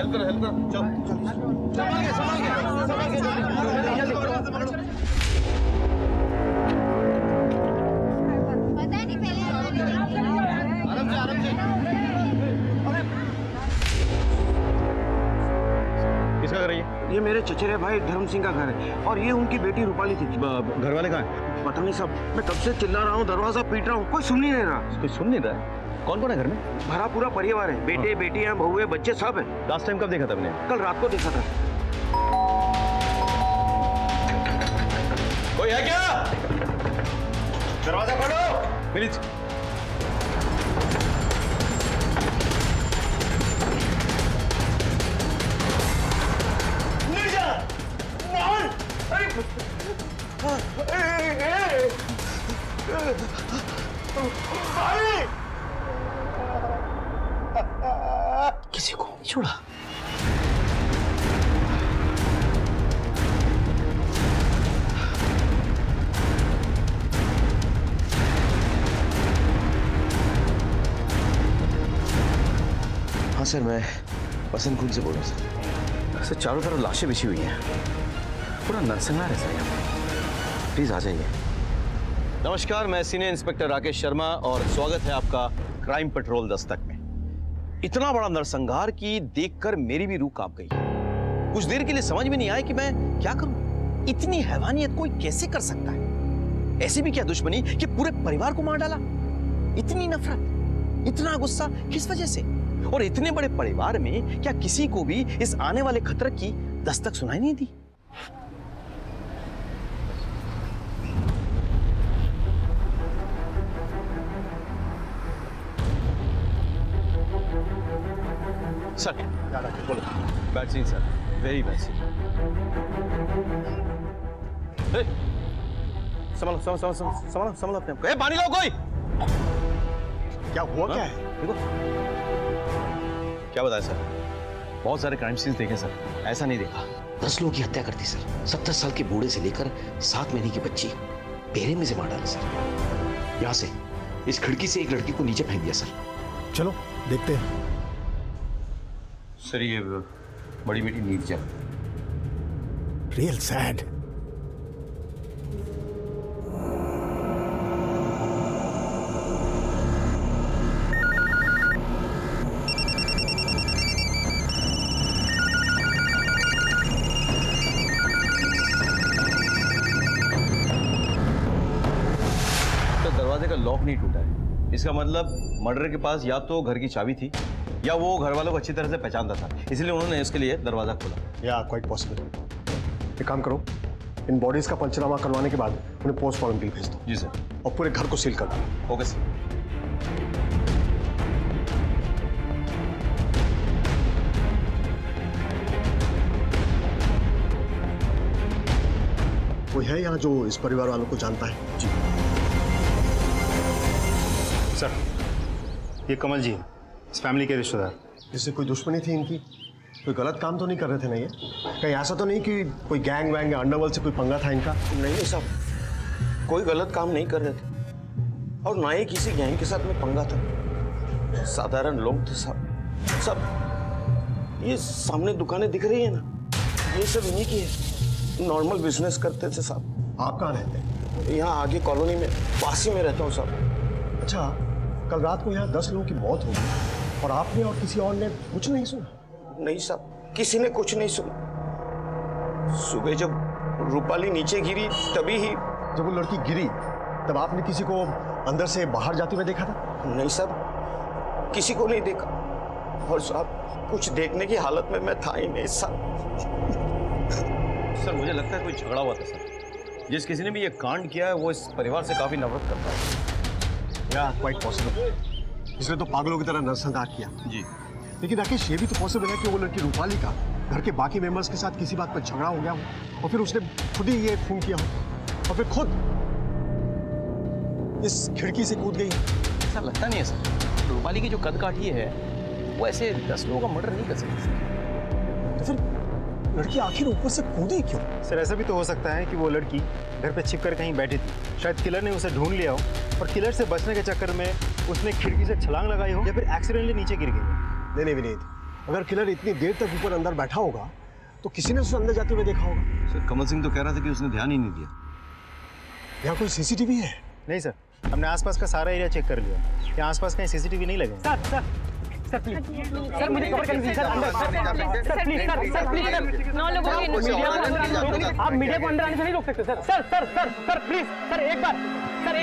Help करो चल संभाल के आराम से। किसका घर है ये मेरे चचेरे भाई धर्म सिंह का घर है और ये उनकी बेटी रूपाली थी। घर वाले कहाँ हैं? पता नहीं साहब, मैं कब से चिल्ला रहा हूँ, दरवाजा पीट रहा हूँ, कोई सुन नहीं रहा। कोई सुन नहीं रहा है? कौन कौन है घर में? भरा पूरा परिवार है, बेटे बेटियां बहुए बच्चे सब है। लास्ट टाइम कब देखा था आपने? कल रात को देखा था। कोई है क्या? दरवाजा खोलो प्लीज। किसी को नहीं छोड़ा। हाँ सर, मैं वसंत कुंज से बोल रहा हूँ सर। चारों तरफ लाशें बिछी हुई हैं, पूरा नरसंहार है सर यहाँ पे। प्लीज आ जाइए। नमस्कार, मैं सीनियर इंस्पेक्टर राकेश शर्मा और स्वागत है आपका क्राइम पेट्रोल दस्तक में। इतना बड़ा नरसंहार की देखकर मेरी भी रूह कांप गई। कुछ देर के लिए समझ में नहीं आया कि मैं क्या करूं। इतनी हैवानियत कोई कैसे कर सकता है? ऐसी भी क्या दुश्मनी कि पूरे परिवार को मार डाला? इतनी नफरत, इतना गुस्सा किस वजह से? और इतने बड़े परिवार में क्या किसी को भी इस आने वाले खतरे की दस्तक सुनाई नहीं दी? सर बोलो। Bad scene sir, very bad scene. संभालो अपने आप को। पानी लाओ कोई। क्या हुआ? क्या है? देखो क्या बताया सर, बहुत सारे क्राइम सीन्स देखे सर, ऐसा नहीं देखा। 10 लोगों की हत्या कर दी सर। 70 साल के बूढ़े से लेकर 7 महीने की बच्ची बेरे में से मार डाला सर। यहाँ से इस खिड़की से एक लड़की को नीचे फेंक दिया सर। चलो देखते हैं। सर ये बड़ी बेटी नीरजा। Real sad. दरवाजे का लॉक नहीं टूटा है, इसका मतलब मर्डर के पास या तो घर की चाबी थी या वो घर वालों को अच्छी तरह से पहचानता था, इसलिए उन्होंने इसके लिए दरवाजा खोला। या क्वाइट पॉसिबल। एक काम करो, इन बॉडीज का पंचनामा करवाने के बाद उन्हें पोस्टमार्टम के लिए भेज दो। जी सर। और पूरे घर को सील कर दो। Okay sir. कोई है यहाँ जो इस परिवार वालों को जानता है? जी सर, ये कमल जी इस फैमिली के रिश्तेदार। इससे कोई दुश्मनी थी इनकी? कोई गलत काम तो नहीं कर रहे थे ना ये? कहीं ऐसा तो नहीं कि कोई गैंग वैंग या अंडरवर्ल्ड से कोई पंगा था इनका? नहीं साहब, कोई गलत काम नहीं कर रहे थे और ना ही किसी गैंग के साथ में पंगा था। साधारण लोग थे साहब। सब ये सामने दुकानें दिख रही है ना, ये सब इन्हीं की है। नॉर्मल बिजनेस करते थे साहब। आप कहाँ रहते हैं? यहाँ आगे कॉलोनी में पास ही में रहता हूँ साहब। अच्छा, कल रात को यहाँ 10 लोगों की मौत हो गई और आपने और किसी और ने कुछ नहीं सुना? नहीं साहब, किसी ने कुछ नहीं सुना। सुबह जब रूपाली नीचे गिरी तभी ही। जब वो लड़की गिरी तब आपने किसी को अंदर से बाहर जाते हुए देखा था? नहीं साहब, किसी को नहीं देखा। और साहब कुछ देखने की हालत में मैं था ही नहीं साहब। सर मुझे लगता है कोई झगड़ा हुआ था सर। जिस किसी ने भी ये कांड किया है वो इस परिवार से काफी नफरत करता है। या क्वाइट पॉसिबल। इसने तो पागलों की तरह नरसंहार किया। जी। लेकिन राकेश, ये भी तो पॉसिबल है कि वो लड़की रूपाली का घर के बाकी मेंबर्स के साथ किसी बात पर झगड़ा हो गया हो और फिर उसने खुद ही ये खून किया हो और फिर खुद इस खिड़की से कूद गई। ऐसा लगता नहीं है सर। रूपाली की जो कद काठी है वो ऐसे 10 लोगों का मर्डर नहीं कर सकती। तो फिर लड़की आखिर ऊपर से कूदी क्यों? सर ऐसा भी तो हो सकता है कि वो लड़की घर पे छिप कर कहीं बैठी थी। शायद किलर ने उसे ढूंढ लिया हो और किलर से बचने के चक्कर में उसने खिड़की से छलांग लगाई हो या फिर एक्सीडेंटली नीचे गिर गई हो। नहीं विनीत, अगर किलर इतनी देर तक ऊपर अंदर बैठा होगा तो किसी ने उसे अंदर जाते हुए देखा होगा। सर कमल सिंह तो कह रहा था कि उसने ध्यान ही नहीं दिया। यहाँ कोई सीसीटीवी है? नहीं सर, हमने आसपास का सारा एरिया चेक कर लिया। यहाँ आसपास कहीं सीसीटीवी नहीं लगे। सर प्लीज सर मुझे कवर करने दीजिए सर अंदर सर प्लीज सर प्लीज 9 लोगों के मीडिया को अंदर आने से आप मीडिया को अंदर आने से नहीं रोक सकते सर प्लीज सर एक बार सर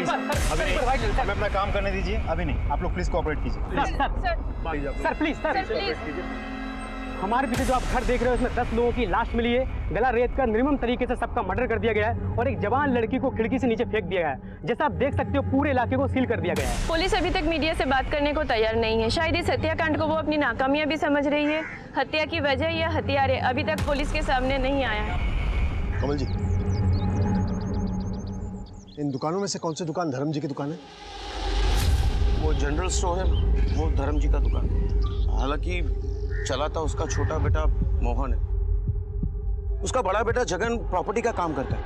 हमें अपना काम करने दीजिए, अभी नहीं। आप लोग प्लीज कोऑपरेट कीजिए। सर प्लीज हमारे पीछे जो आप घर देख रहे हो इसमें 10 लोगों की लाश मिली है। गला रेत कर निर्मम तरीके से सबका मर्डर कर दिया गया है और एक जवान लड़की को खिड़की से नीचे फेंक दिया गया है। जैसा आप देख सकते हो पूरे इलाके को सील कर दिया गया है। पुलिस अभी तक मीडिया से बात करने को तैयार नहीं है। शायद इस हत्याकांड को वो अपनी नाकामियां भी समझ रही है। हत्या की वजह या हथियारे अभी तक पुलिस के सामने नहीं आया है। कमल जी, इन दुकानों में से कौन सी दुकान धर्म जी की दुकान है? वो जनरल स्टोर है, वो धर्म जी का दुकान है। हालांकि चलाता उसका छोटा बेटा मोहन है। उसका बड़ा बेटा जगन प्रॉपर्टी का काम करता है।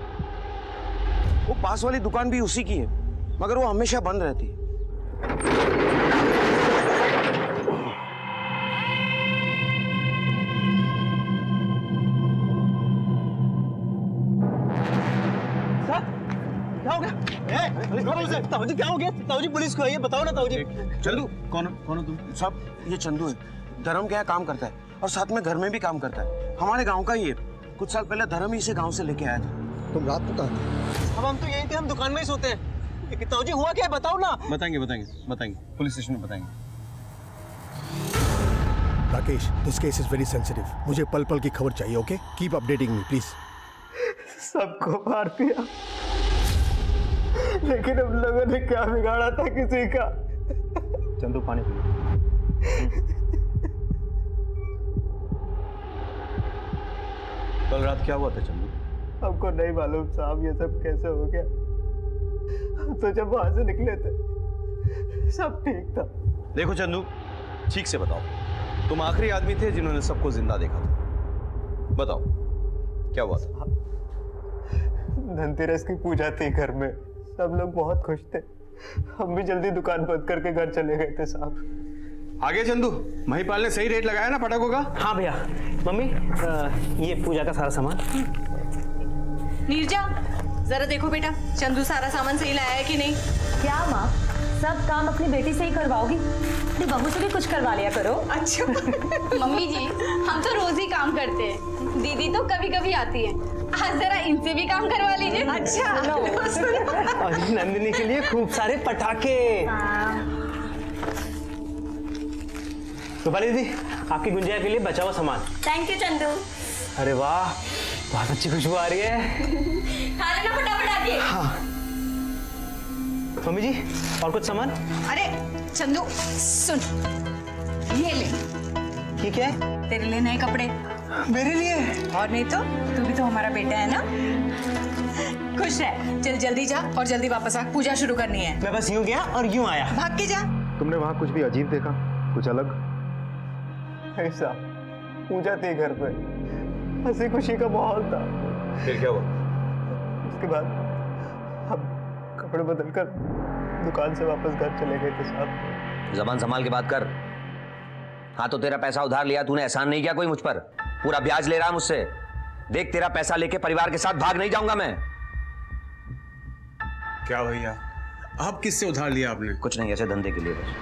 वो पास वाली दुकान भी उसी की है, मगर वो हमेशा बंद रहती है। क्या हो गया? ताऊजी क्या हो गया? ताऊजी पुलिस को आइए, बताओ ना ताऊजी। चंदू कौन हो तुम? सब ये चंदू है। धर्म के यहाँ काम करता है और साथ में घर में भी काम करता है। हमारे गांव का ही है। कुछ साल पहले धर्म ही इसे गांव से लेके आया था। तुम रात को कहाँ थे? अब हम तो यही थे, हम दुकान में ही सोते हैं। ताऊजी हुआ क्या है बताओ ना। बताएंगे पुलिस स्टेशन में बताएंगे। Rakesh, this case is very sensitive. मुझे पल पल की खबर चाहिए, okay? Keep updating me please. सबको मार दिया, लेकिन हम लोगों ने क्या बिगाड़ा था किसी का? चंदू पानी पी। कल रात क्या हुआ था चंदू? हमको नहीं मालूम साहब, ये सब कैसे हो गया। हम तो जब वहां से निकले थे सब ठीक था। देखो चंदू, ठीक से बताओ, तुम आखिरी आदमी थे जिन्होंने सबको जिंदा देखा था। बताओ क्या हुआ था? धनतेरस की पूजा थी घर में, सब लोग बहुत खुश थे। हम भी जल्दी दुकान बंद करके घर चले गए थे साहब। आगे चंदू, महिपाल ने सही रेट लगाया ना पटाखों का? हाँ भैया। मम्मी ये पूजा का सारा सामान। नीरजा, जरा देखो बेटा, चंदू सारा सामान सही लाया है कि नहीं? क्या माँ, सब काम अपनी बेटी से ही करवाओगी? अपनी बहू से भी कुछ करवा लिया करो। अच्छा मम्मी जी, हम तो रोज ही काम करते हैं। दीदी तो कभी कभी आती है। आज जरा इनसे भी काम करवा लीजिए। अच्छा और नंदिनी के लिए खूब सारे पटाखे। रूपाली दीदी, आपकी गुंजिया के लिए बचा हुआ सामान। Thank you Chandu. अरे वाह, बहुत अच्छी खुशबू आ रही है। खाना ना फटाफट आके। हाँ मम्मी जी, और कुछ सामान? अरे चंदू सुन, ये ले। ये क्या है? तेरे लिए नए कपड़े। मेरे लिए? और नहीं तो, तू भी तो हमारा बेटा है ना। खुश रह, चल जल्दी जा और जल्दी वापस आ, पूजा शुरू करनी है। मैं बस यूं गया और यूं आया। भाग के जा। तुमने वहाँ कुछ भी अजीब देखा? कुछ अलग? ऐसा पूजा थी घर पे, हंसी खुशी का माहौल था। फिर क्या हुआ? उसके बाद हम कपड़े बदलकर दुकान से वापस घर चले गए थे साहब। जबान संभाल के बात कर। हाँ तो तेरा पैसा उधार लिया तूने, एहसान नहीं किया कोई मुझ पर। पूरा ब्याज ले रहा मुझसे। देख तेरा पैसा लेके परिवार के साथ भाग नहीं जाऊंगा मैं। क्या भैया, आप किससे उधार लिया आपने? कुछ नहीं, ऐसे धंधे के लिए बस।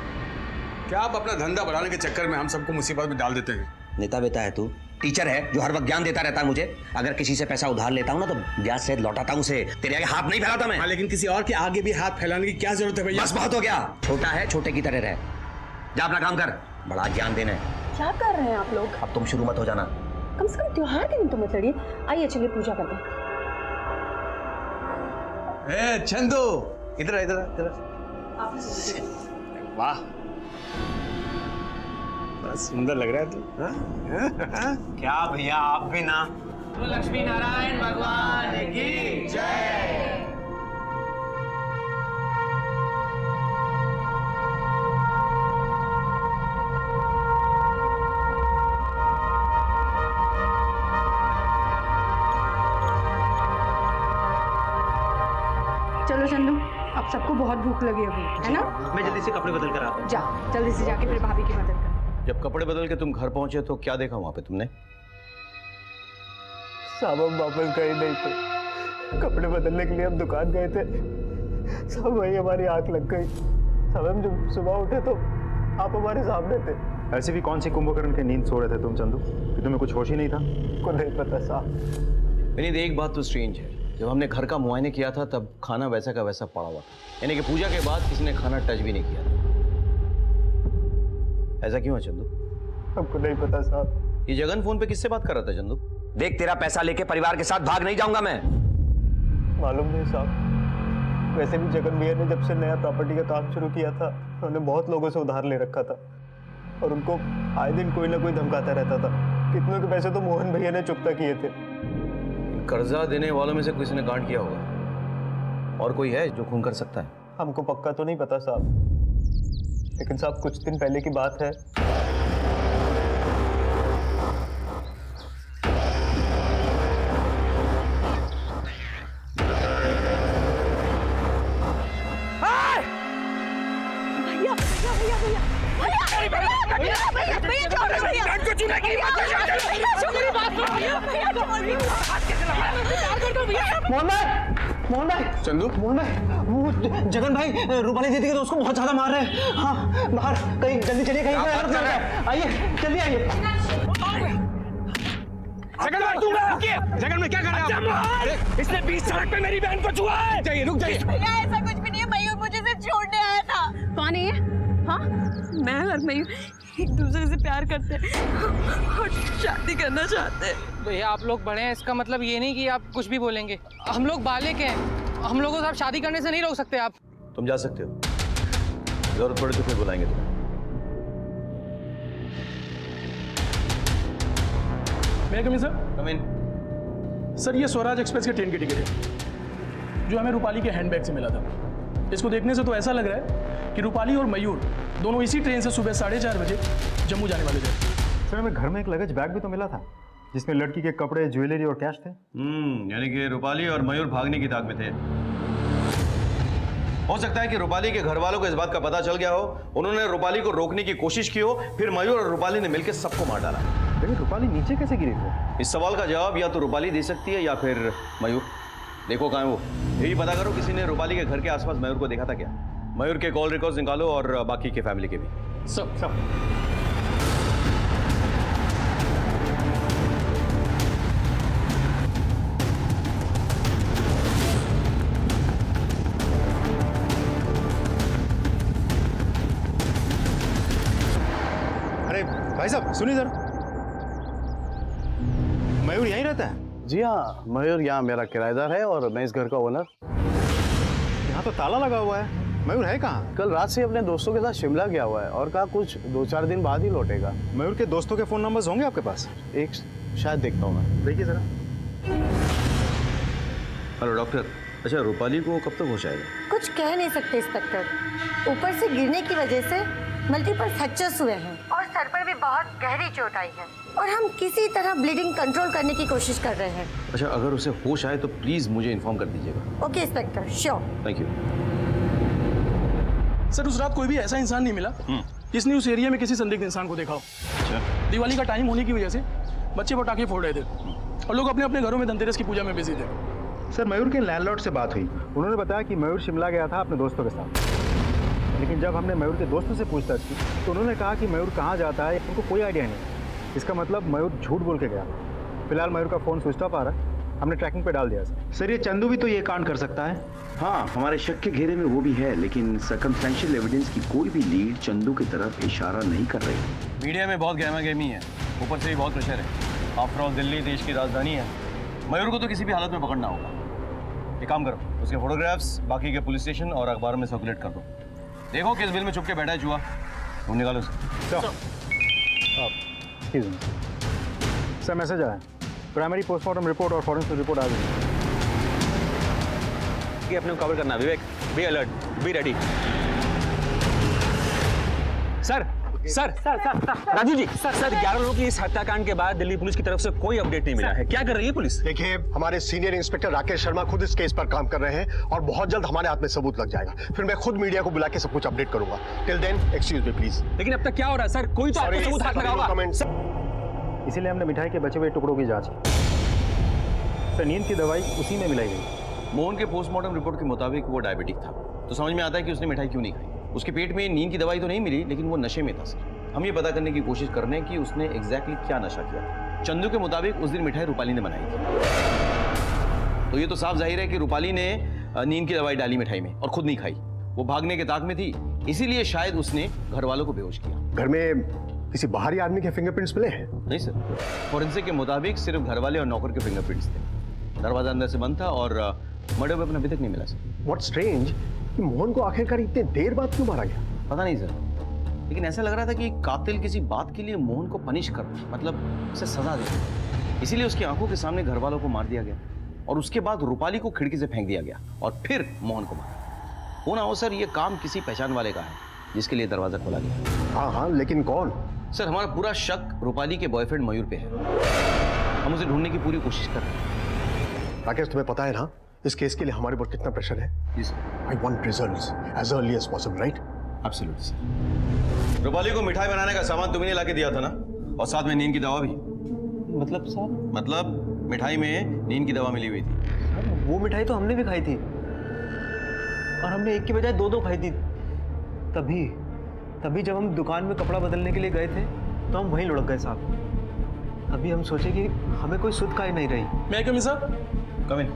क्या आप अपना धंधा बढ़ाने के चक्कर में हम सबको मुसीबत में डाल देते हैं? नेता बेटा है तू, टीचर है जो हर वक्त ज्ञान देता रहता है मुझे। अगर किसी से पैसा उधार लेता हूं ना तो ब्याज सहित लौटाता हूं उसे। तेरे आगे हाथ नहीं फैलाता मैं। हाँ, लेकिन किसी और के आगे भी हाथ फैलाने की क्या जरूरत है भैया? बस बहुत हो गया। छोटा है, छोटे की तरह रह। जा अपना काम कर, बड़ा ज्ञान देना है। क्या कर रहे हैं आप लोग? अब तुम शुरू मत हो जाना। कम से कम त्योहार के दिन तो मत लड़िए। आइए चलिए पूजा करते हैं। ए चंदू, इधर इधर। वाह, बड़ा सुंदर लग रहा है तू। क्या भैया, आप भी ना। तो लक्ष्मी नारायण भगवान की जय। चलो चंदू, अब सबको बहुत भूख लगी होगी, है ना? मैं जल्दी से कपड़े बदल कर आता हूँ। जा, जल्दी से जाके फिर भाभी की मदद कर। जब कपड़े बदल के तुम घर पहुंचे तो क्या देखा वहां पे तुमने? साहब हम वापस गए नहीं थे, कपड़े बदलने के लिए हम दुकान गए थे, सब वही हमारी आंख लग गई। सब हम जब सुबह उठे तो आप हमारे सामने थे। ऐसे भी कौन सी कुंभकर्ण की नींद सो रहे थे तुम चंदू कि तुम्हें कुछ होश ही नहीं था? को नहीं पता साहब। विनीत, एक बात तो स्ट्रेंज है, जब हमने घर का मुआयने किया था तब खाना वैसा का वैसा पड़ा हुआ था, यानी कि पूजा के बाद किसी ने खाना टच भी नहीं किया था। ऐसा क्यों है चंदू? हमको नहीं पता साहब। ये जगन फोन पे किससे बात कर रहा था चंदू? देख, तेरा पैसा लेके परिवार के साथ भाग नहीं जाऊंगा मैं। मालूम नहीं साहब, वैसे भी जगन भैया ने जब से नया प्रॉपर्टी का काम शुरू किया था उन्होंने बहुत लोगों से उधार ले रखा था और उनको आए दिन कोई ना कोई धमकाता रहता था। कितनों के पैसे तो मोहन भैया ने चुकता किए थे। कर्जा देने वालों में से किसी ने कांड किया होगा, और कोई है जो खून कर सकता है? हमको पक्का तो नहीं पता साहब, लेकिन साहब कुछ दिन पहले की बात है। मोहन भाई, चंदू, मोहन भाई, वो जगन भाई रूपाली दीदी के दोस्त को बहुत ज्यादा मार रहे हैं। हाँ, बाहर कहीं जल्दी चलिए, कहीं आइए, जल्दी आइए। जगन भाई तुम रुकिए। जगन में क्या कर रहे हो? इसने 20 सड़क पे मेरी बहन को छुआ है। जाइए, रुक जाइए। भैया ऐसा कुछ भी नहीं है, मयूर मुझे से छोड़ने आया था। कौन है ये? हाँ, मैं और मयूर एक दूसरे से प्यार करते हैं और शादी करना चाहते हैं। भैया आप लोग बड़े हैं, इसका मतलब ये नहीं कि आप कुछ भी बोलेंगे। हम लोग बालिग हैं, हम लोगों को आप शादी करने से नहीं रोक सकते। आप तुम जा सकते हो, जरूरत पड़े तो फिर बुलाएंगे तुम्हें। मैं कम इन सर? कम इन। सर, ये स्वराज एक्सप्रेस के ट्रेन की टिकट है जो हमें रूपाली के हैंडबैग से मिला था। इसको देखने से तो ऐसा लग रहा है कि रूपाली और मयूर दोनों इसी ट्रेन से सुबह 4:30 बजे जम्मू जाने वाले थे। सर हमें घर में एक लगेज बैग भी तो मिला था जिसमें लड़की के कपड़े, ज्वेलरी और कैश थे। यानी कि रूपाली और मयूर भागने की ताक में थे। हो सकता है कि रूपाली के घर वालों को इस बात का पता चल गया हो, उन्होंने रूपाली को रोकने की कोशिश की हो, फिर मयूर और रूपाली ने मिलकर सबको मार डाला। लेकिन रूपाली नीचे कैसे गिरी थी? इस सवाल का जवाब या तो रूपाली दे सकती है या फिर मयूर। देखो कहाँ है वो, यही पता करो किसी ने रूपाली के घर के आसपास मयूर को देखा था क्या? मयूर के कॉल रिकॉर्ड्स निकालो और बाकी के फैमिली के भी। सब अरे भाई साहब सुनिए जरा, मयूर यहीं रहता है? जी हाँ, मयूर यहाँ मेरा किराएदार है और मैं इस घर का ओनर। यहाँ तो ताला लगा हुआ है, मयूर है कहाँ? कल रात से अपने दोस्तों के साथ शिमला गया हुआ है और कहा कुछ 2-4 दिन बाद ही लौटेगा। मयूर के दोस्तों के फोन नंबर्स होंगे आपके पास? एक शायद देखता हूँ मैं। देखिए जरा। हेलो डॉक्टर, अच्छा रूपाली को कब तक होश आएगा? कुछ कह नहीं सकते इंस्पेक्टर, ऊपर से गिरने की वजह से मल्टीपल फ्रैक्चर्स हुए हैं और सर पर भी बहुत गहरी चोट आई है और हम किसी तरह ब्लीडिंग कंट्रोल करने की कोशिश कर रहे हैं। अच्छा, अगर उसे होश आए तो प्लीज मुझे इन्फॉर्म कर दीजिएगा। Okay inspector, sure. Thank you. Sir, उस रात कोई भी ऐसा इंसान नहीं मिला जिसने उस एरिया में किसी संदिग्ध इंसान को देखा हो। अच्छा। दिवाली का टाइम होने की वजह से बच्चे पटाखे फोड़ रहे थे और लोग अपने अपने घरों में धनतेरस की पूजा में बिजी थे। सर मयूर के लैंडलॉर्ड से बात हुई, उन्होंने बताया कि मयूर शिमला गया था अपने दोस्तों के साथ, लेकिन जब हमने मयूर के दोस्तों से पूछताछ की तो उन्होंने कहा कि मयूर कहाँ जाता है उनको कोई आइडिया नहीं। इसका मतलब मयूर झूठ बोल के गया। फिलहाल मयूर का फ़ोन स्विच ऑफ आ रहा है, हमने ट्रैकिंग पे डाल दिया। सर ये चंदू भी तो ये कांड कर सकता है? हाँ, हमारे शक के घेरे में वो भी है, लेकिन सर्कमस्टेंशियल एविडेंस की कोई भी लीड चंदू की तरफ इशारा नहीं कर रही। मीडिया में बहुत गहमा गहमी है, ऊपर से भी बहुत प्रेशर है। आफ्टर ऑल दिल्ली देश की राजधानी है, मयूर को तो किसी भी हालत में पकड़ना होगा। एक काम करो, उसके फोटोग्राफ्स बाकी के पुलिस स्टेशन और अखबारों में सर्कुलेट कर दो। देखो किस बिल में छुप के बैठा है चूहा, तुम निकालो सर। मैसेज आया, प्राइमरी पोस्टमार्टम रिपोर्ट और फॉरेंसिक रिपोर्ट आ गई। अपने को कवर करना। Vivek, be alert, be ready. Sir, sir Raju ji, sir 11 लोगों की इस हत्याकांड के बाद दिल्ली पुलिस की तरफ से कोई अपडेट नहीं मिला है। क्या कर रही है पुलिस? देखिए, हमारे सीनियर इंस्पेक्टर राकेश शर्मा खुद इस केस पर काम कर रहे हैं और बहुत जल्द हमारे हाथ में सबूत लग जाएगा। फिर मैं खुद मीडिया को बुला के सब कुछ अपडेट करूंगा। Till then excuse me please. लेकिन अब तक क्या हो रहा है सर? कोई तो आपको सबूत हाथ लगाओगा। इसीलिए हमने मिठाई के बचे हुए टुकड़ों की जांच की। सर, नींद की दवाई उसी में मिलाई गई। मोहन के पोस्टमार्टम रिपोर्ट के मुताबिक वो डायबिटिक था, तो समझ में आता है कि उसने मिठाई क्यों नहीं खाई। उसके पेट में नींद की दवाई तो नहीं मिली, लेकिन वो नशे में था सर। हम ये पता करने की कोशिश कर रहे हैं कि उसने एग्जैक्टली क्या नशा किया था। चंदू के मुताबिक उस दिन मिठाई रूपाली ने बनाई थी, तो ये तो साफ जाहिर है कि रूपाली ने नींद की दवाई डाली मिठाई में और खुद नहीं खाई। वो भागने के ताक में थी, इसीलिए शायद उसने घर वालों को बेहोश किया। घर में किसी बाहरी आदमी के फिंगरप्रिंट्स मिले हैं? नहीं सर, फोरेंसिक के मुताबिक सिर्फ घर वाले और नौकर के फिंगरप्रिंट्स थे। दरवाजा अंदर से बंद था और मर्डर वेपन अभी तक नहीं मिला सर। व्हाट स्ट्रेंज कि मोहन को आखिरकार इतने देर बाद क्यों मारा गया? पता नहीं सर, लेकिन ऐसा लग रहा था कि कातिल किसी बात के लिए मोहन को पनिश कर, मतलब उसे सजा दे, इसीलिए उसकी आंखों के सामने घर वालों को मार दिया गया और उसके बाद रूपाली को खिड़की से फेंक दिया गया और फिर मोहन को मारा। हो ना हो सर, ये काम किसी पहचान वाले का है जिसके लिए दरवाजा खोला गया। हाँ हाँ, लेकिन कौन? सर, हमारा पूरा शक रूपाली के बॉयफ्रेंड मयूर पे है। हम उसे ढूंढने की पूरी कोशिश कर रहे हैं। राकेश, तुम्हें पता है ना इस केस के लिए हमारे ऊपर कितना प्रेशर है? I want results as early as possible, right? Absolutely, sir. Rupali को मिठाई बनाने का सामान तुमने ला के दिया था ना, और साथ में नींद की दवा भी। मतलब साहब? मतलब मिठाई में नींद की दवा मिली हुई थी। वो मिठाई तो हमने भी खाई थी और हमने एक की बजाय दो खाई थी। तभी जब हम दुकान में कपड़ा बदलने के लिए गए थे तो हम वहीं लुढ़क गए साहब। अभी हम सोचे कि हमें कोई सुध काहे नहीं रही। मैं कमी साहब? कम इन।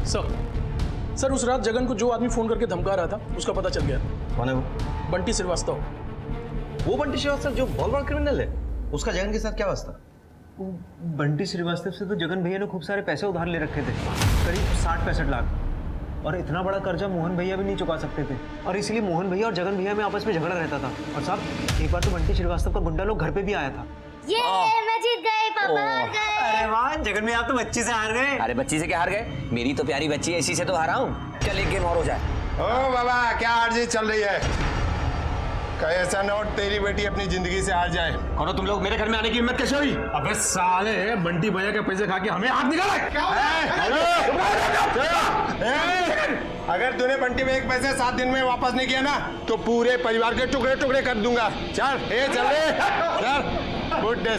सर, उस रात जगन को जो आदमी फोन करके धमका रहा था उसका पता चल गया। कौन है वो? बंटी श्रीवास्तव। वो बंटी श्रीवास्तव जो बहुत बड़ा क्रिमिनल है, उसका जगन के साथ क्या वास्ता? बंटी श्रीवास्तव से तो जगन भैया ने खूब सारे पैसे उधार ले रखे थे, करीब 60-65 लाख, और इतना बड़ा कर्जा मोहन भैया भी नहीं चुका सकते थे और इसलिए मोहन भैया और जगन भैया में आपस में झगड़ा रहता था। और साहब, एक बार तो बंटी श्रीवास्तव का गुंडा लोग घर पे भी आया था। ये मैं जीत गई, पापा हार गए। अरे वाह जगन भैया, आप तो बच्ची से हार गए। अरे बच्ची से क्या हार गए? मेरी तो प्यारी बच्ची है, इसी से तो हारा हूँ। चल एक गेम और हो जाए। ओ बाबा, क्या आरजी चल रही है? कहीं ऐसा न हो तेरी बेटी अपनी जिंदगी से हार जाए। कौन तुम लोग? मेरे घर में आने की हिम्मत कैसे हुई? अबे साले, बंटी भैया के पैसे खा के हमें हाथ निकाला। अगर तूने बंटी भैया के पैसे 7 दिन में वापस नहीं किया ना तो पूरे परिवार के टुकड़े टुकड़े कर दूंगा। चल गुड डे।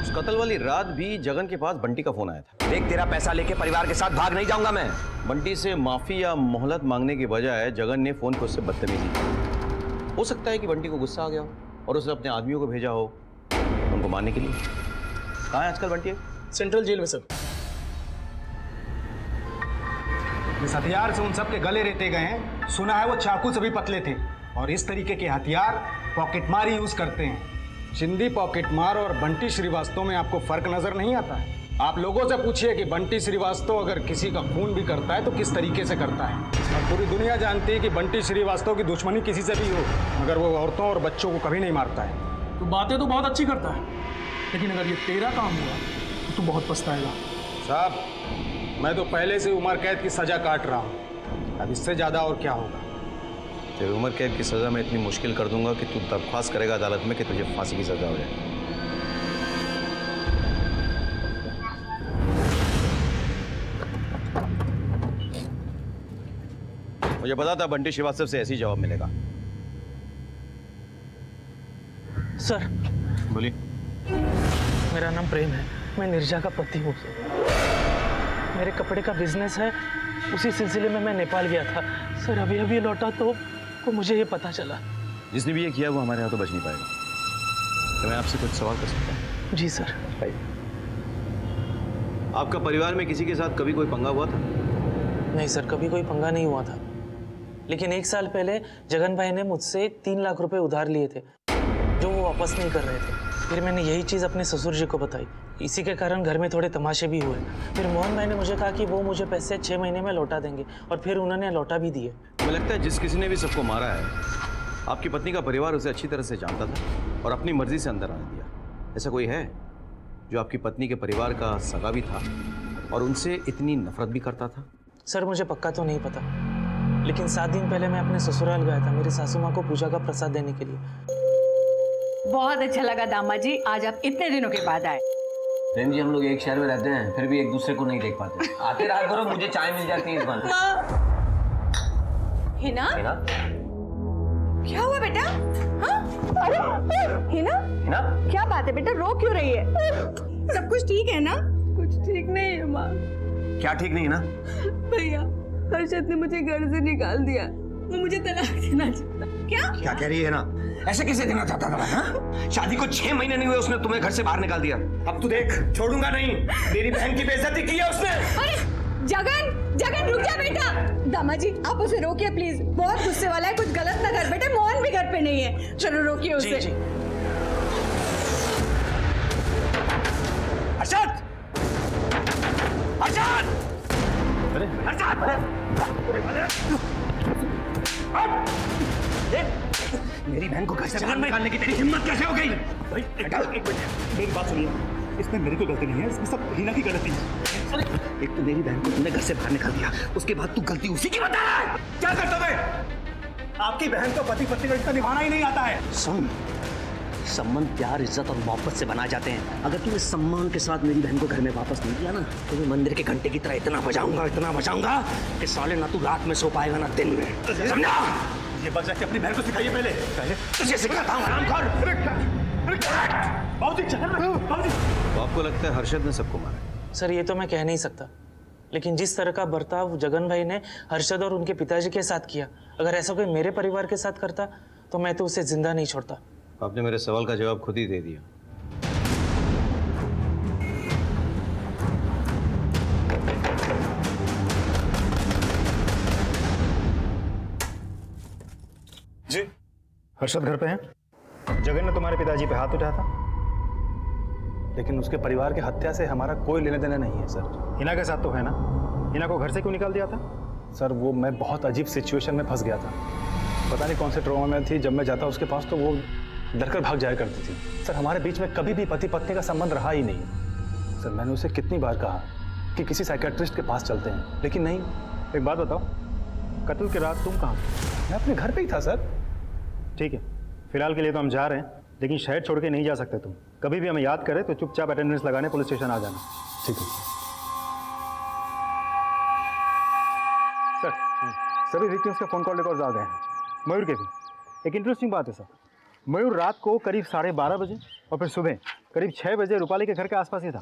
उस कत्ल वाली रात भी जगन के पास बंटी का फोन आया था। देख, तेरा पैसा लेके परिवार के साथ भाग नहीं जाऊंगा मैं। बंटी से माफी या मोहलत मांगने के बजाय जगन ने फोन पर उससे बदतमीजी की। हो सकता है कि बंटी को गुस्सा आ गया हो और उसने अपने आदमियों को भेजा हो उनको मारने के लिए। कहाँ है आजकल बंटी? सेंट्रल जेल में सर। इस हथियार से उन सब के गले रेते गए हैं। सुना है वो चाकू से भी पतले थे और इस तरीके के हथियार पॉकेटमार ही यूज करते हैं। चिंदी पॉकेटमार और बंटी श्रीवास्तव में आपको फर्क नजर नहीं आता है? आप लोगों से पूछिए कि बंटी श्रीवास्तव अगर किसी का खून भी करता है तो किस तरीके से करता है। और पूरी दुनिया जानती है कि बंटी श्रीवास्तव की दुश्मनी किसी से भी हो मगर वो औरतों और बच्चों को कभी नहीं मारता है। तो बातें तो बहुत अच्छी करता है, लेकिन अगर ये तेरा काम हुआ तो तू बहुत पछताएगा। साहब, मैं तो पहले से उम्र कैद की सजा काट रहा हूँ, अब इससे ज्यादा और क्या होगा। तेरी उम्र कैद की सजा मैं इतनी मुश्किल कर दूंगा कि तू दरख्वास्त करेगा अदालत में कि तुझे फांसी की सजा हो जाए। मुझे पता था बंटी श्रीवास्तव से ऐसी जवाब मिलेगा। सर, बोलिए। मेरा नाम प्रेम है, मैं निर्जा का पति हूँ। मेरे कपड़े का बिजनेस है, उसी सिलसिले में मैं नेपाल गया था। सर, अभी लौटा तो मुझे ये पता चला। जिसने भी ये किया वो हमारे यहाँ तो बच नहीं पाएगा। तो मैं आपसे कुछ सवाल कर सकता हूँ? जी सर। आपका परिवार में किसी के साथ कभी कोई पंगा हुआ था? नहीं सर, कभी कोई पंगा नहीं हुआ था, लेकिन 1 साल पहले जगन भाई ने मुझसे 3 लाख रुपए उधार लिए थे जो वो वापस नहीं कर रहे थे। फिर मैंने यही चीज़ अपने ससुर जी को बताई, इसी के कारण घर में थोड़े तमाशे भी हुए। फिर मोहन भाई ने मुझे कहा कि वो मुझे पैसे 6 महीने में लौटा देंगे और फिर उन्होंने लौटा भी दिए। मुझे लगता है जिस किसी ने भी सबको मारा है, आपकी पत्नी का परिवार उसे अच्छी तरह से जानता था और अपनी मर्जी से अंदर आने दिया। ऐसा कोई है जो आपकी पत्नी के परिवार का सगा भी था और उनसे इतनी नफरत भी करता था? सर, मुझे पक्का तो नहीं पता, लेकिन 7 दिन पहले मैं अपने ससुराल गया था मेरी सासू माँ को पूजा का प्रसाद देने के लिए। बहुत अच्छा लगा दामाद जी, आज आप इतने दिनों के बाद आए। प्रेम जी, हम लोग एक शहर में रहते हैं, फिर भी एक दूसरे को नहीं देख पाते। आते रहा करो, मुझे चाय मिल जाती है इस बार। हिना? हिना? क्या हुआ बेटा? हाँ? अरे हिना? हिना? क्या बात है बेटा, रो क्यों रही है? सब कुछ ठीक है ना? कुछ ठीक नहीं है माँ। क्या ठीक नहीं है ना? भैया, हर्षद ने मुझे घर से निकाल दिया, वो मुझे तलाक देना चाहता। क्या कह रही है ना? ऐसे कैसे देना चाहता था? हाँ? शादी को 6 महीने नहीं हुए उसने तुम्हें घर से बाहर निकाल दिया। अब तू देख, छोड़ूंगा नहीं। मेरी बहन की बेइज्जती की है उसने। अरे जगन, जगन रुक जा बेटा। दामाद जी आप उसे रोकिए प्लीज, बहुत गुस्से वाला है, कुछ गलत ना कर बेटे। मोहन भी घर पे नहीं है, चलो रोकिए उसे। जी। अर्षद! अर्षद! अरे मेरी बहन को घर से बाहर निकालने की तेरी हिम्मत कैसे हो गई? मेरी बात सुनिए, इसमें मेरी कोई गलती नहीं है, इसमें सब हिना की गलती है। एक तो मेरी बहन को तुमने घर से बाहर निकाल दिया, उसके बाद तू गलती उसी की बता रहा है। क्या करता मैं? आपकी बहन को पति पत्नी का रिश्ता निभाना ही नहीं आता है। सुन, संबंध प्यार इज्जत और मोहब्बत से बना जाते हैं। अगर तूने सम्मान के साथ मेरी बहन को घर में वापस नहीं किया ना, तो मैं मंदिर के घंटे की तरह इतना बजाऊंगा कि साले ना तू रात में सो पाएगा ना दिन में। समझा? ये बजा के अपनी बहन को सिखाइए पहले। तुझे सिखाता हूँ हरामखोर। तो आपको लगता है हर्षद ने सबको मारा? सर ये तो मैं कह नहीं सकता, लेकिन जिस तरह का बर्ताव जगन भाई ने हर्षद और उनके पिताजी के साथ किया, अगर ऐसा कोई मेरे परिवार के साथ करता तो मैं तो उसे जिंदा नहीं छोड़ता। आपने मेरे सवाल का जवाब खुद ही दे दिया। जी, हर्षद घर पे हैं? जगन ने तुम्हारे पिताजी पे हाथ उठाया था, लेकिन उसके परिवार की हत्या से हमारा कोई लेना देना नहीं है सर। हिना के साथ तो है ना? हिना को घर से क्यों निकाल दिया था? सर वो मैं बहुत अजीब सिचुएशन में फंस गया था, पता नहीं कौन से ट्रॉमा में थी। जब मैं जाता उसके पास तो वो डरकर भाग जाया करती थी। सर हमारे बीच में कभी भी पति पत्नी का संबंध रहा ही नहीं। सर मैंने उसे कितनी बार कहा कि किसी साइकियाट्रिस्ट के पास चलते हैं, लेकिन नहीं। एक बात बताओ, कत्ल की रात तुम कहाँ थे? मैं अपने घर पे ही था सर। ठीक है, फिलहाल के लिए तो हम जा रहे हैं, लेकिन शहर छोड़ के नहीं जा सकते तुम। कभी भी हमें याद करे तो चुपचाप अटेंडेंस लगाने पुलिस स्टेशन आ जाना। ठीक है सर। सभी विक्टिम्स के फ़ोन कॉल रिकॉर्ड्स आ गए हैं, मयूर के भी। एक इंटरेस्टिंग बात है सर, मयूर रात को करीब 12:30 बजे और फिर सुबह करीब 6 बजे रूपाली के घर के आसपास ही था।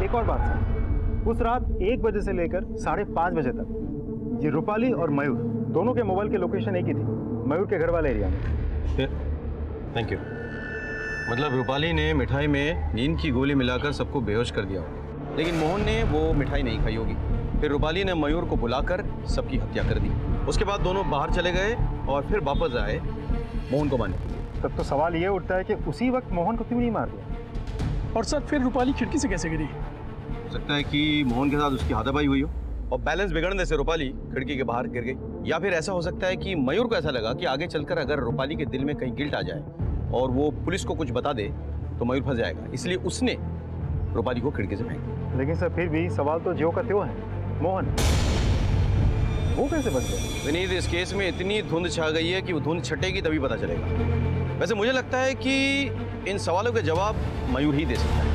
एक और बात सर, उस रात 1 बजे से लेकर 5:30 बजे तक ये रूपाली और मयूर दोनों के मोबाइल की लोकेशन एक ही थी, मयूर के घर वाले एरिया में। Thank you. मतलब रूपाली ने मिठाई में नींद की गोली मिलाकर सबको बेहोश कर दिया होगा, लेकिन मोहन ने वो मिठाई नहीं खाई होगी। फिर रूपाली ने मयूर को बुलाकर सबकी हत्या कर दी। उसके बाद दोनों बाहर चले गए और फिर वापस आए मोहन को मारने के लिए। तब तो सवाल ये उठता है कि उसी वक्त मोहन को क्यों नहीं मार दिया? और सर फिर रूपाली खिड़की से कैसे गिरी? हो सकता है कि मोहन के साथ उसकी हाथापाई हुई हो और बैलेंस बिगड़ने से रूपाली खिड़की के बाहर गिर गई। या फिर ऐसा हो सकता है कि मयूर को ऐसा लगा कि आगे चलकर अगर रूपाली के दिल में कहीं गिल्ट आ जाए और वो पुलिस को कुछ बता दे तो मयूर फंस जाएगा, इसलिए उसने रूपाली को खिड़की से फेंक दिया। लेकिन सर फिर भी सवाल तो ज्यों का त्यों है, मोहन वो कैसे बच गया? विनीत, इस केस में इतनी धुंध छा गई है कि वो धुंध छटेगी तभी पता चलेगा। वैसे मुझे लगता है कि इन सवालों के जवाब मयूर ही दे सकता है।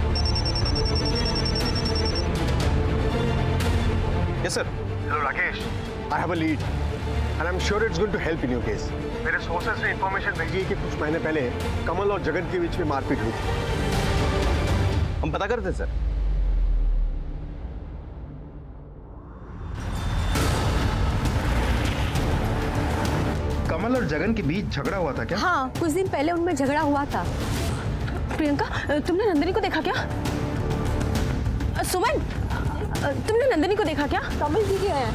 Yes sir. Hello Rakesh, I have a lead and I am sure it's going to help in your case. मेरे सोर्सेज ने इंफॉर्मेशन भेजी है कि कुछ महीने पहले कमल और जगन के बीच में मारपीट हुई थी। हम पता करते हैं सर। कमल और जगन के बीच झगड़ा हुआ था क्या? हाँ, कुछ दिन पहले उनमें झगड़ा हुआ था। प्रियंका, तुमने नंदिनी को देखा क्या? सुमन, तुमने नंदिनी को देखा क्या? कमल जी के हैं।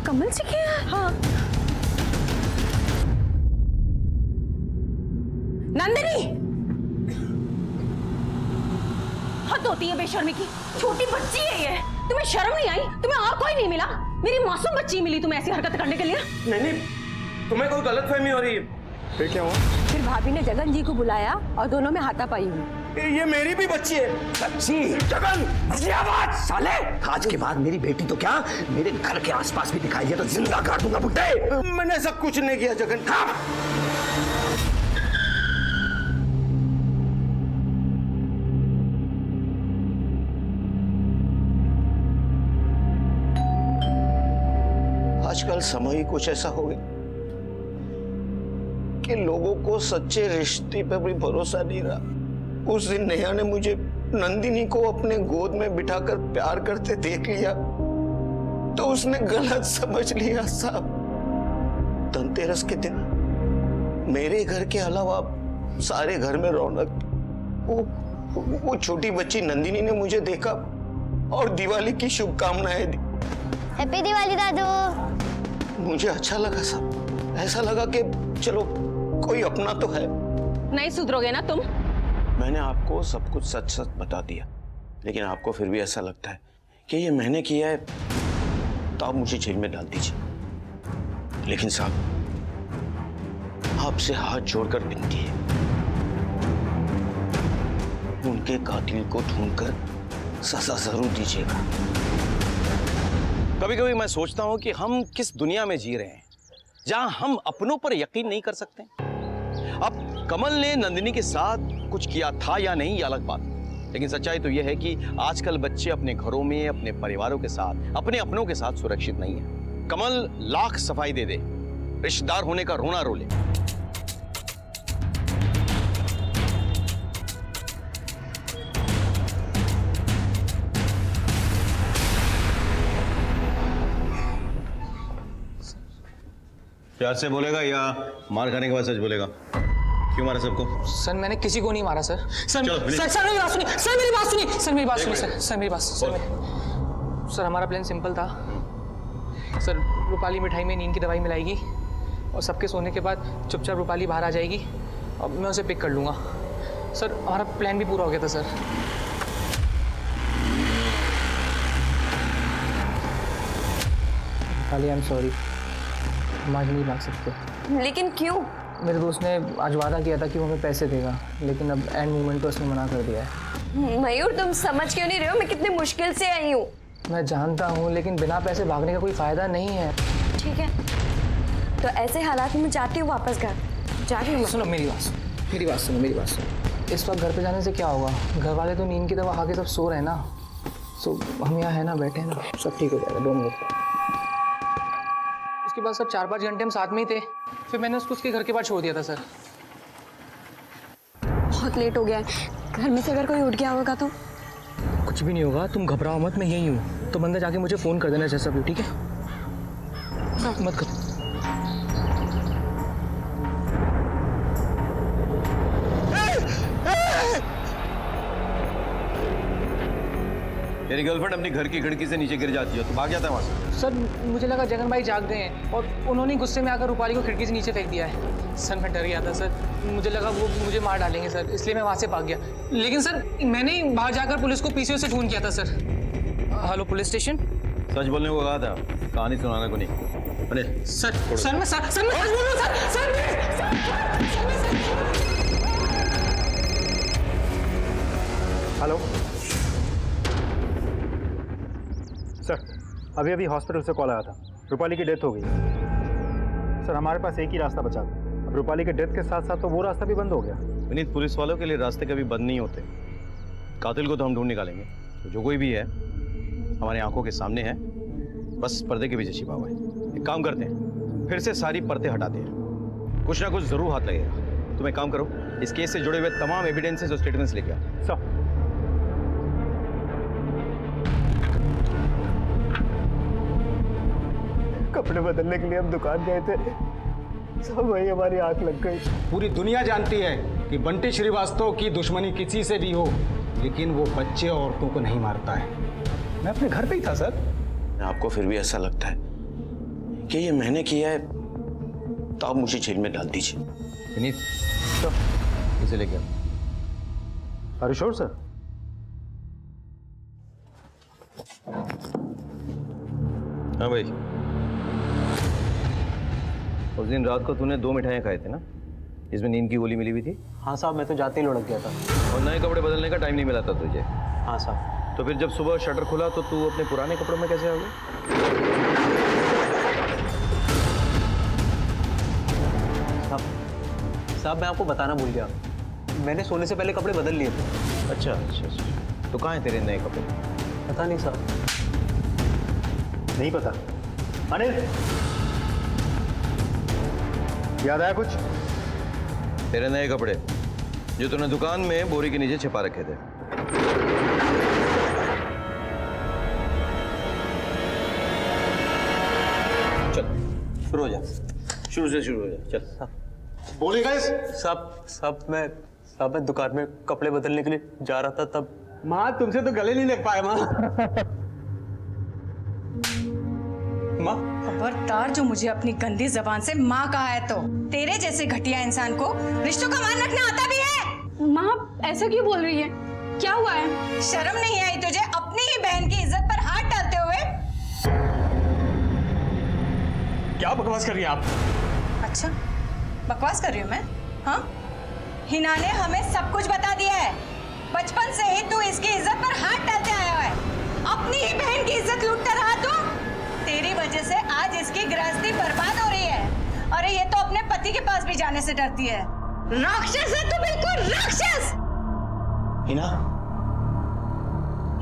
कमल जी के हैं? हाँ। नंदिनी, हद होती है बेशर्मी की। छोटी बच्ची है ये, तुम्हें शर्म नहीं आई? तुम्हें और कोई नहीं मिला? मेरी मासूम बच्ची मिली तुम्हें ऐसी हरकत करने के लिए? नहीं, तुम्हें कोई गलतफहमी हो रही है। फिर क्या हुआ? फिर भाभी ने जगन जी को बुलाया और दोनों में हाथापाई हुई। ये मेरी भी बच्ची है। बच्ची? जगन, आवाज साले! आज के बाद मेरी बेटी तो क्या, मेरे घर के आसपास भी दिखाई दिया तो जिंदा काट दूंगा बुड्ढे। मैंने ऐसा कुछ नहीं किया जगन। आजकल समय ही कुछ ऐसा हो गया कि लोगों को सच्चे रिश्ते पर भी भरोसा नहीं रहा। उस दिन नेहा ने मुझे नंदिनी को अपने गोद में बिठाकर प्यार करते देख लिया तो उसने गलत समझ लिया साहब। धनतेरस के दिन मेरे घर के अलावा सारे घर में रौनक। वो छोटी बच्ची नंदिनी ने मुझे देखा और दिवाली की शुभकामनाएं दी। हैप्पी दिवाली दादू। मुझे अच्छा लगा साहब, ऐसा लगा कि चलो कोई अपना तो है। नहीं सुधरोगे ना तुम? मैंने आपको सब कुछ सच सच बता दिया, लेकिन आपको फिर भी ऐसा लगता है कि ये मैंने किया है तो आप मुझे जेल में डाल दीजिए। लेकिन साहब आपसे हाथ जोड़कर विनती है, उनके कातिल को ढूंढकर सजा जरूर दीजिएगा। कभी कभी मैं सोचता हूं कि हम किस दुनिया में जी रहे हैं जहां हम अपनों पर यकीन नहीं कर सकते। अब कमल ने नंदिनी के साथ कुछ किया था या नहीं ये अलग बात, लेकिन सच्चाई तो यह है कि आजकल बच्चे अपने घरों में अपने परिवारों के साथ अपने अपनों के साथ सुरक्षित नहीं है। कमल लाख सफाई दे दे, रिश्तेदार होने का रोना रो ले, प्यार से बोलेगा या मार खाने के बाद सच बोलेगा? क्यों मारा सबको? सर मैंने किसी को नहीं मारा सर। सर चलो, सर मेरी बात सुनिए, सर मेरी बात सुनिए, सर मेरी बात सुनिए, सर मेरी बात सर हमारा प्लान सिंपल था सर। रूपाली मिठाई में नींद की दवाई मिलाएगी और सबके सोने के बाद चुपचाप रूपाली बाहर आ जाएगी और मैं उसे पिक कर लूँगा। सर हमारा प्लान भी पूरा हो गया था sir. Rupali I am sorry, हम आज नहीं भाग सकते। लेकिन क्यों? मेरे दोस्त ने आज वादा किया था कि वो हमें पैसे देगा, लेकिन अब एंड मोमेंट पर उसने मना कर दिया है। मयूर तुम समझ क्यों नहीं रहे हो? मैं कितनी मुश्किल से आई हूँ। मैं जानता हूँ, लेकिन बिना पैसे भागने का कोई फायदा नहीं है। ठीक है, तो ऐसे हालात में जाती हूँ वापस घर। जा रही हूँ। सुनो मेरी बात सुनो, मेरी बात सुनो। इस वक्त घर पे जाने से क्या होगा? घर वाले तो नींद की दवा खा के सब सो रहे हैं ना, सो हम यहाँ है ना, बैठे हैं ना, सब ठीक हो जाएगा। Don't worry. उसके बाद सर 4-5 घंटे हम साथ में ही थे, फिर मैंने उसको उसके घर के पास छोड़ दिया था सर। बहुत लेट हो गया है, घर में से अगर कोई उठ गया होगा तो? कुछ भी नहीं होगा, तुम घबराओ मत, मैं यही हूँ। तो बंदा जाके मुझे फ़ोन कर देना जैसा भी, ठीक है? मत कर। तेरी गर्लफ्रेंड अपनी घर की खिड़की से नीचे गिर जाती है तो भाग जाता है वहां से। सर मुझे लगा जगन भाई जाग गए हैं और उन्होंने गुस्से में आकर रूपाली को खिड़की से नीचे फेंक दिया है। सर मैं डर गया था सर, मुझे लगा वो मुझे मार डालेंगे सर, इसलिए मैं वहाँ से भाग गया। लेकिन सर मैंने ही बाहर जाकर पुलिस को पीसीओ से फ़ोन किया था सर। Hello police station. सच बोलने को कहा था, कहानी सुनाने को नहीं। अरे सर मैं सच बोल रहा हूँ हेलो सर, अभी अभी हॉस्पिटल से कॉल आया था, रूपाली की डेथ हो गई। सर हमारे पास एक ही रास्ता बचा था, अब रूपाली के डेथ के साथ साथ तो वो रास्ता भी बंद हो गया। विनीत, पुलिस वालों के लिए रास्ते कभी बंद नहीं होते। कातिल को तो हम ढूंढ निकालेंगे, तो जो कोई भी है हमारी आंखों के सामने है, बस पर्दे के पीछे छिपा हुआ है। एक काम करते हैं, फिर से सारी पर्दे हटाते हैं, कुछ ना कुछ जरूर हाथ लगेगा। तुम एक काम करो, इस केस से जुड़े हुए तमाम एविडेंसेस और स्टेटमेंट्स लेके आओ। सर कपड़े बदलने के लिए हम दुकान गए थे, सब वही हमारी आंख लग गई। पूरी दुनिया जानती है कि बंटी श्रीवास्तव की दुश्मनी किसी से भी हो, लेकिन वो बच्चे और औरतों को नहीं मारता है। मैं अपने घर पे ही था सर। आपको फिर भी ऐसा लगता है कि ये मैंने किया है तो आप मुझे जेल में डाल दीजिए। विनीत, इसे लेके आओ। Are you sure sir? हाँ भाई, उस दिन रात को तूने 2 मिठाइयाँ खाए थे ना, इसमें नींद की गोली मिली हुई थी? हाँ साहब, मैं तो जाते ही लुढ़क गया था। और नए कपड़े बदलने का टाइम नहीं मिला था तुझे? हाँ साहब। तो फिर जब सुबह शटर खुला तो तू अपने पुराने कपड़ों में कैसे आ गया? साहब मैं आपको बताना भूल गया, मैंने सोने से पहले कपड़े बदल लिए थे। अच्छा अच्छा अच्छा, तो कहाँ हैं तेरे नए कपड़े? पता नहीं साहब। नहीं पता। अनिल, याद आया कुछ? तेरे नए कपड़े जो तूने दुकान में बोरी के नीचे छिपा रखे थे। चल शुरू हो जा, शुरू से शुरू हो जा, चल। बोलेगा इस? साहब मैं दुकान में कपड़े बदलने के लिए जा रहा था, तब माँ तुमसे तो गले नहीं लग पाए माँ। माँ खबरदार जो मुझे अपनी गंदी जबान से माँ कहा है तो तेरे जैसे घटिया इंसान को रिश्तों का मान रखना आता भी है। माँ ऐसा क्यों बोल रही है? क्या हुआ है? शर्म नहीं आई तुझे अपनी ही बहन की इज्जत पर हाथ डालते हुए? क्या बकवास कर रही है आप? अच्छा बकवास कर रही हूँ मैं? हाँ, हिना ने हमें सब कुछ बता दिया है। बचपन से ही तू इसकी इज्जत पर हाथ डालते आया है, अपनी ही बहन की इज्जत लूटता रहा तू। तेरी वजह से आज इसकी गृहस्थी बर्बाद हो रही है। अरे ये तो अपने पति के पास भी जाने से डरती है। राक्षस है तू, बिल्कुल राक्षस। हिना,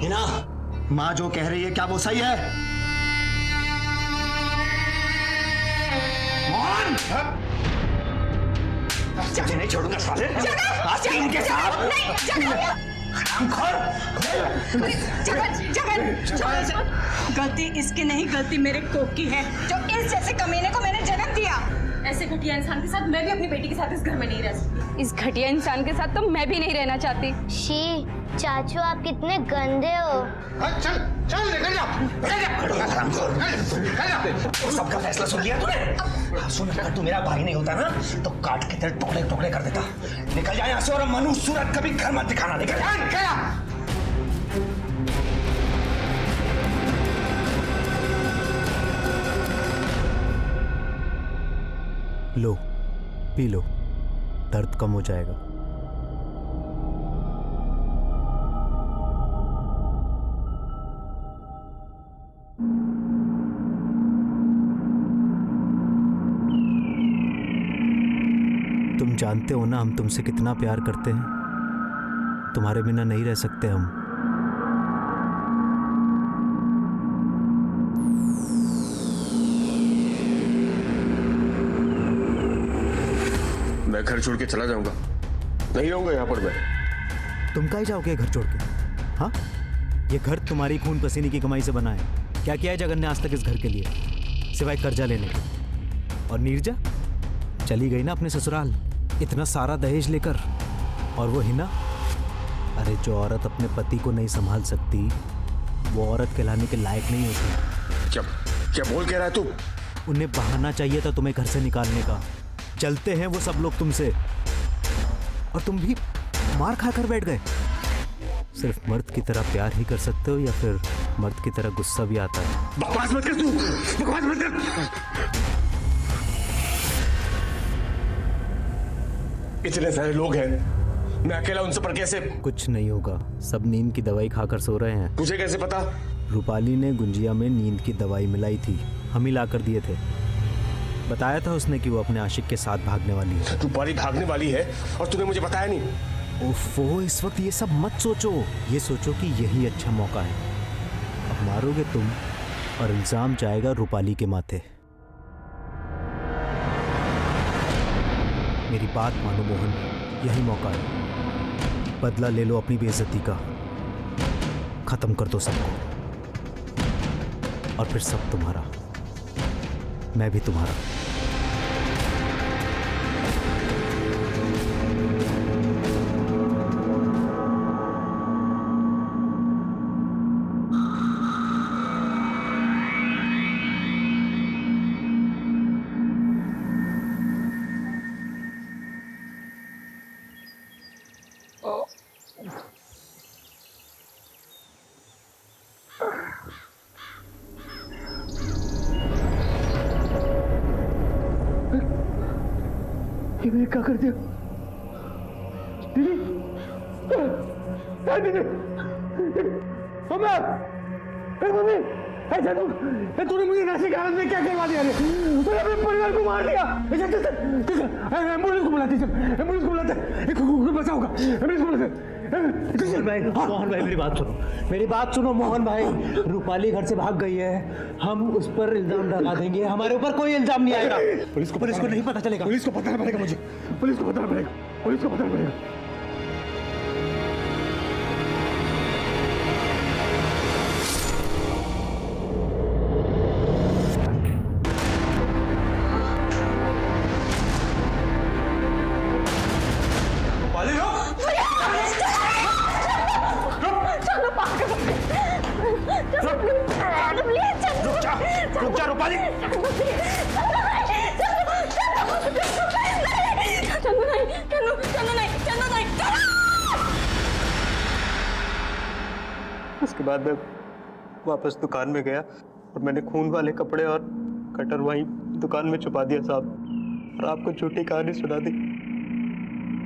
हिना, माँ जो कह रही है क्या वो सही है? मोहन, तुझे नहीं छोड़ूंगा साले। आज इनके साथ गलती इसकी नहीं, गलती मेरे कोक की है जो इस जैसे कमीने को मैंने जन्म दिया। ऐसे घटिया इंसान के साथ मैं भी अपनी बेटी के साथ इस घर में नहीं रह सकती। इस घटिया इंसान के साथ तो मैं भी नहीं रहना चाहती। शी, चाचू आप कितने गंदे हो। चल चल निकल जा। सबका फैसला सुन लिया तूने? सुन, अगर तू मेरा भाई नहीं होता ना तो काट के तेरे टुकड़े टुकड़े कर देता। निकल जा यहाँ से और मनुष्य सूरत कभी घर मत दिखाना। निकल जा। लो, पी लो, दर्द कम हो जाएगा। तुम जानते हो ना हम तुमसे कितना प्यार करते हैं। तुम्हारे बिना नहीं रह सकते हम। मैं घर छोड़ के चला जाऊंगा, नहीं रहूंगा यहाँ पर मैं। तुम काहे जाओगे घर छोड़ के? हाँ, ये घर तुम्हारी खून पसीने की कमाई से बना है। क्या किया है जगन ने आज तक इस घर के लिए, सिवाय कर्जा लेने के? और नीरजा चली गई ना अपने ससुराल, इतना सारा दहेज लेकर। और वो हिना, अरे जो औरत अपने पति को नहीं संभाल सकती वो औरत कहलाने के लायक नहीं होती। क्या क्या बोल कह रहा है तू? उन्हें बहाना चाहिए था तुम्हें घर से निकालने का। चलते हैं वो सब लोग तुमसे, और तुम भी मार खाकर बैठ गए। सिर्फ मर्द की तरह प्यार ही कर सकते हो या फिर मर्द की तरह गुस्सा भी आता है? बकवास मत कर तू, बकवास मत कर। इतने सारे लोग हैं, मैं अकेला उन सब पर कैसे? कुछ नहीं होगा, सब नींद की दवाई खाकर सो रहे हैं। तुझे कैसे पता? रूपाली ने गुंजिया में नींद की दवाई मिलाई थी, हम ही लाकर दिए थे। बताया था उसने कि वो अपने आशिक के साथ भागने वाली है। रूपाली भागने वाली है और तूने मुझे बताया नहीं? ओफो, इस वक्त ये सब मत सोचो, ये सोचो कि यही अच्छा मौका है। अब मारोगे तुम और इल्जाम जाएगा रूपाली के माथे। मेरी बात मानो मोहन, यही मौका है। बदला ले लो अपनी बेइज्जती का, खत्म कर दो सबको, और फिर सब तुम्हारा, मैं भी तुम्हारा। मैंने क्या कर दिया? दीदी, दीदी, मम्मी, मम्मी, तूने मुझे नशे की हालत में क्या करवा दिया? तूने अपने परिवार को मार दिया। एम्बुलेंस को बुलाते, एम्बुलेंस को बुलाते, बचाओगा, एम्बुलेंस को बुलाते। मोहन भाई मेरी बात सुनो, मेरी बात सुनो मोहन भाई। रूपाली घर से भाग गई है, हम उस पर इल्जाम लगा देंगे, हमारे ऊपर कोई इल्जाम नहीं आएगा। पुलिस को नहीं पता चलेगा। पुलिस को बताना पड़ेगा मुझे, पुलिस को बताना पड़ेगा, पुलिस को बताना पड़ेगा। रुक जा रूपाली। उसके बाद मैं वापस दुकान में गया और मैंने खून वाले कपड़े और कटर वहीं दुकान में छुपा दिया साहब, और आपको झूठी कहानी सुना दी।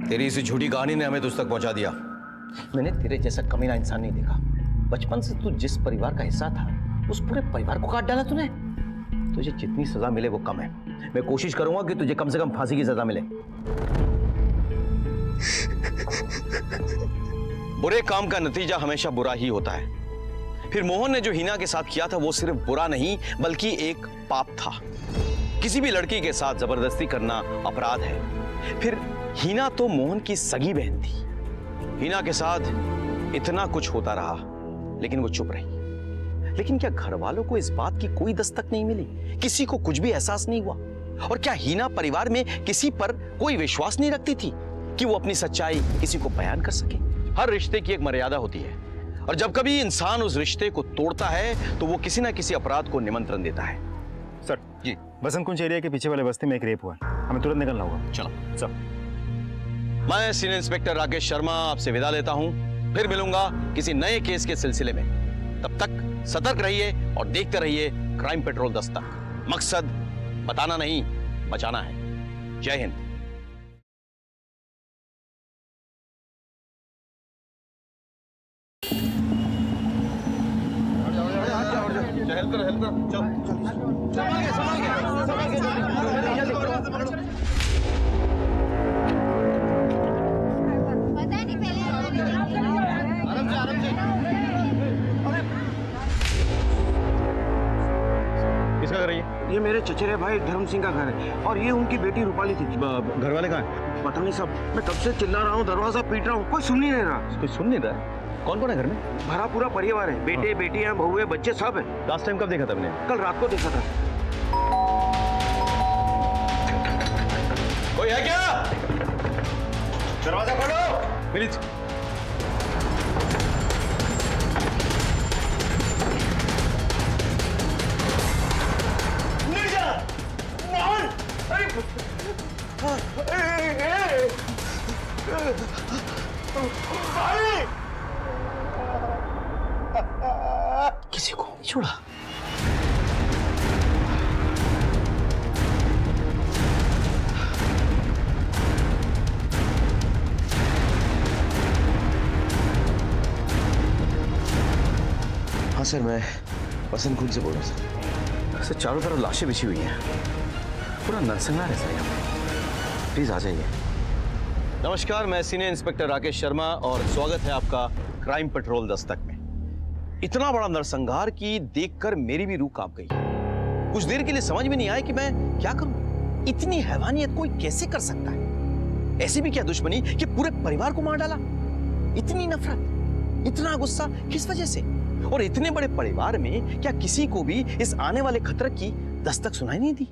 तेरी इसी झूठी कहानी ने हमें तुझ तक पहुंचा दिया। मैंने तेरे जैसा कमीना इंसान नहीं देखा। बचपन से तू जिस परिवार का हिस्सा था, उस पूरे परिवार को काट डाला तूने। तुझे जितनी सजा मिले वो कम है। मैं कोशिश करूंगा कि तुझे कम से कम फांसी की सजा मिले। बुरे काम का नतीजा हमेशा बुरा ही होता है। फिर मोहन ने जो हिना के साथ किया था वो सिर्फ बुरा नहीं बल्कि एक पाप था। किसी भी लड़की के साथ जबरदस्ती करना अपराध है। फिर हिना तो मोहन की सगी बहन थी। हिना के साथ इतना कुछ होता रहा लेकिन वो चुप रही। लेकिन क्या घर वालों को इस बात की कोई दस्तक नहीं मिली? किसी को कुछ भी एहसास नहीं हुआ? और क्या हिना परिवार में किसी पर कोई विश्वास नहीं रखती थी कि वो अपनी सच्चाई किसी को बयान कर सके? हर रिश्ते की एक मर्यादा होती है और जब कभी इंसान उस रिश्ते को तोड़ता है तो वो किसी ना किसी अपराध को निमंत्रण देता है। सर जी, बसंत कुंज एरिया के पीछे वाले बस्ती में एक रेप हुआ, हमें तुरंत निकलना होगा। चलो सर। मैं सीनियर इंस्पेक्टर राकेश शर्मा आपसे विदा लेता हूं। फिर मिलूंगा किसी नए केस के सिलसिले में। तब तक सतर्क रहिए और देखते रहिए क्राइम पेट्रोल दस्तक। मकसद बताना नहीं, बचाना है। जय हिंद। किसका घर है ये? ये मेरे चचेरे भाई धर्म सिंह का घर है और ये उनकी बेटी रूपाली थी। घर वाले कहाँ हैं? पता नहीं सब, मैं कब से चिल्ला रहा हूँ, दरवाजा पीट रहा हूँ, कोई सुन नहीं रहा। कोई सुन नहीं रहा? कौन कौन है घर में? भरा पूरा परिवार है, बेटे बेटियां बहू है, बच्चे सब है। लास्ट टाइम कब देखा था हमने? कल रात को देखा था। कोई है क्या? दरवाजा खोलो प्लीज। किसी को नहीं छोड़ा। हाँ सर, मैं बसंत कुंज से बोल रहा हूँ सर। सर चारों तरफ लाशें बिछी हुई हैं, पूरा नरसंहार है सर यहाँ पे। प्लीज आ जाइए। नमस्कार, मैं सीनियर इंस्पेक्टर राकेश शर्मा और स्वागत है आपका क्राइम पेट्रोल दस्तक में। इतना बड़ा नरसंहार की देखकर मेरी भी रूह कांप गई। कुछ देर के लिए समझ में नहीं आया कि मैं क्या करूं। इतनी हैवानियत कोई कैसे कर सकता है? ऐसी भी क्या दुश्मनी कि पूरे परिवार को मार डाला? इतनी नफरत, इतना गुस्सा किस वजह से? और इतने बड़े परिवार में क्या किसी को भी इस आने वाले खतरे की दस्तक सुनाई नहीं दी?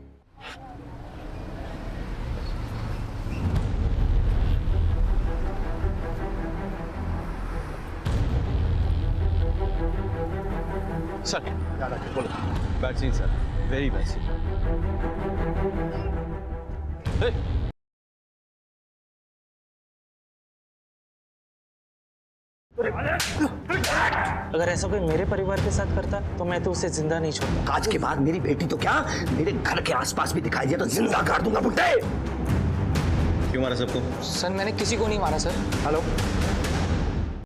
सर बोलो। Bad scene sir, very bad scene. अगर ऐसा कोई मेरे परिवार के साथ करता तो मैं तो उसे जिंदा नहीं छोड़ता। आज के बाद मेरी बेटी तो क्या, मेरे घर के आसपास भी दिखाई दिया तो जिंदा काट दूंगा बुड्ढे। क्यों मारा सबको? सर मैंने किसी को नहीं मारा सर। हेलो